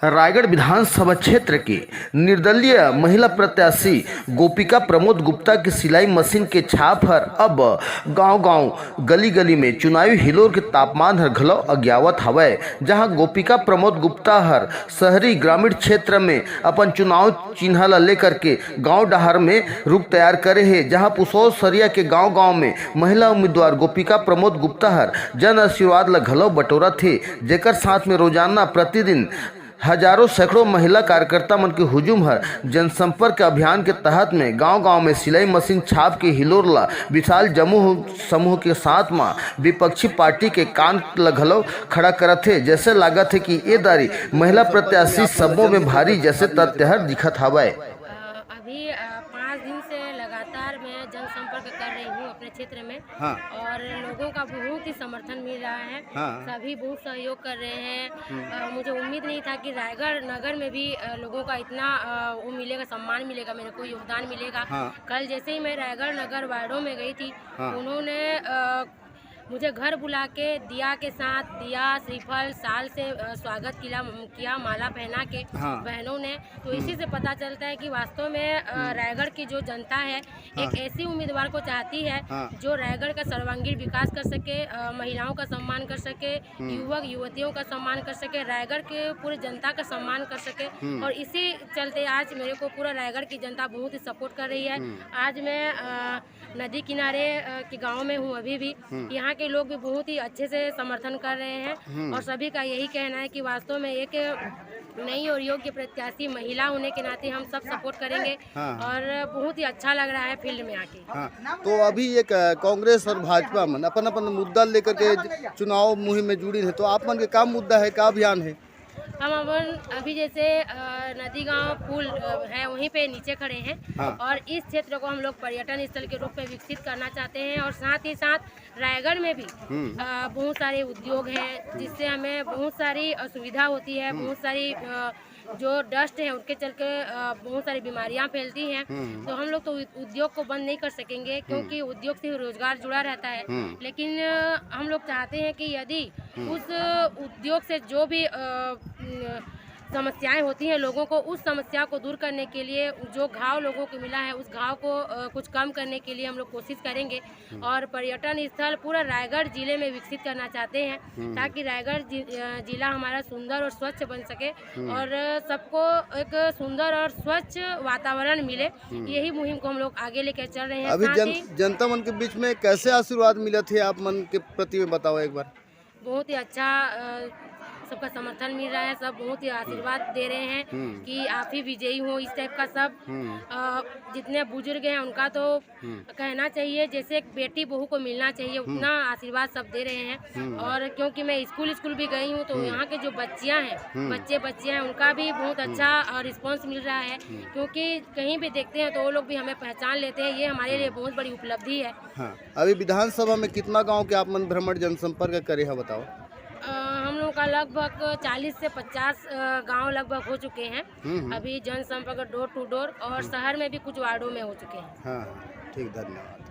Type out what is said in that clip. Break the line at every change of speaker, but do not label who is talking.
रायगढ़ विधानसभा क्षेत्र की निर्दलीय महिला प्रत्याशी गोपिका प्रमोद गुप्ता की सिलाई मशीन के छाप हर अब गांव-गांव गली-गली में चुनावी हिलोर के तापमान हर घलो अज्ञावत हवय। जहां गोपिका प्रमोद गुप्ता हर शहरी ग्रामीण क्षेत्र में अपन चुनाव चिन्ह ला लेकर के गांव डहर में रुख तैयार करे है। जहां पुसौल सरिया के गांव-गांव में महिला उम्मीदवार गोपिका प्रमोद गुप्ता हर जन आशीर्वाद ला घलो बटोरा थे, जेकर साथ में रोजाना प्रतिदिन हजारों सैकड़ों महिला कार्यकर्ता मन के हुजूम हर जनसंपर्क अभियान के तहत में गांव-गांव में सिलाई मशीन छाप के हिलोर ला विशाल समूह के साथ में विपक्षी पार्टी के कान ला घलो खड़ा करत है। जैसे लागत है कि ये दारी महिला प्रत्याशी सबों में भारी जैसे तथ्य हर दिखत हवय।
अभी 5 दिन से लगातार मैं जनसंपर्क कर रही हूँ अपने क्षेत्र में।
हाँ।
और लोगों का बहुत ही समर्थन मिल रहा है।
हाँ।
सभी बहुत सहयोग कर रहे हैं। मुझे उम्मीद नहीं था कि रायगढ़ नगर में भी लोगों का इतना वो मिलेगा, सम्मान मिलेगा, मेरे को योगदान मिलेगा।
हाँ।
कल जैसे ही मैं रायगढ़ नगर वार्डों में गई थी,
हाँ।
उन्होंने मुझे घर बुला के दिया के साथ दिया श्रीफल साल से स्वागत किया माला पहना के। हाँ। बहनों ने तो इसी से पता चलता है कि वास्तव में रायगढ़ की जो जनता है एक ऐसी उम्मीदवार को चाहती है जो रायगढ़ का सर्वांगीण विकास कर सके, महिलाओं का सम्मान कर सके, युवक युवतियों का सम्मान कर सके, रायगढ़ के पूरी जनता का सम्मान कर सके। और इसी चलते आज मेरे को पूरा रायगढ़ की जनता बहुत ही सपोर्ट कर रही है। आज मैं नदी किनारे के गांव में हूँ अभी भी। यहाँ के लोग भी बहुत ही अच्छे से समर्थन कर रहे हैं और सभी का यही कहना है कि वास्तव में एक नई और योग्य प्रत्याशी महिला होने के नाते हम सब सपोर्ट करेंगे। और बहुत ही अच्छा लग रहा है फील्ड में आके।
तो अभी एक कांग्रेस और भाजपा मन अपन अपन मुद्दा लेकर के चुनाव मुहिम में जुड़ी है, तो आप मन के क्या मुद्दा है, क्या अभियान है?
हम अभी जैसे नदी गांव पुल है वहीं पे नीचे खड़े हैं। हाँ। और इस क्षेत्र को हम लोग पर्यटन स्थल के रूप में विकसित करना चाहते हैं और साथ ही साथ रायगढ़ में भी बहुत सारे उद्योग हैं जिससे हमें बहुत सारी असुविधा होती है। बहुत सारी जो डस्ट है उनके चल के बहुत सारी बीमारियां फैलती हैं। तो हम लोग तो उद्योग को बंद नहीं कर सकेंगे क्योंकि उद्योग से रोजगार जुड़ा रहता है। लेकिन हम लोग चाहते हैं कि यदि उस उद्योग से जो भी समस्याएं होती हैं लोगों को, उस समस्या को दूर करने के लिए जो घाव लोगों को मिला है उस घाव को कुछ कम करने के लिए हम लोग कोशिश करेंगे। और पर्यटन स्थल पूरा रायगढ़ जिले में विकसित करना चाहते हैं ताकि रायगढ़ जिला हमारा सुंदर और स्वच्छ बन सके और सबको एक सुंदर और स्वच्छ वातावरण मिले। यही मुहिम को हम लोग आगे लेकर चल रहे हैं।
अभी जनता मन के बीच में कैसे आशीर्वाद मिले थे आप मन के प्रति में बताओ एक बार।
बहुत ही अच्छा सबका समर्थन मिल रहा है, सब बहुत ही आशीर्वाद दे रहे हैं कि आप ही विजयी हो, इस टाइप का सब। जितने बुजुर्ग हैं उनका तो कहना चाहिए जैसे एक बेटी बहू को मिलना चाहिए उतना आशीर्वाद सब दे रहे हैं। और क्योंकि मैं स्कूल भी गई हूँ तो यहाँ के जो बच्चियाँ हैं बच्चियाँ हैं उनका भी बहुत अच्छा रिस्पॉन्स मिल रहा है क्योंकि कहीं भी देखते हैं तो वो लोग भी हमें पहचान लेते हैं। ये हमारे लिए बहुत बड़ी उपलब्धि है।
अभी विधानसभा में कितना गाँव के आप मन भ्रमण जनसंपर्क करे है बताओ?
हम लोग का लगभग 40 से 50 गांव लगभग हो चुके हैं। अभी जनसंपर्क डोर टू डोर और शहर में भी कुछ वार्डों में हो चुके हैं।
हाँ, ठीक, धन्यवाद।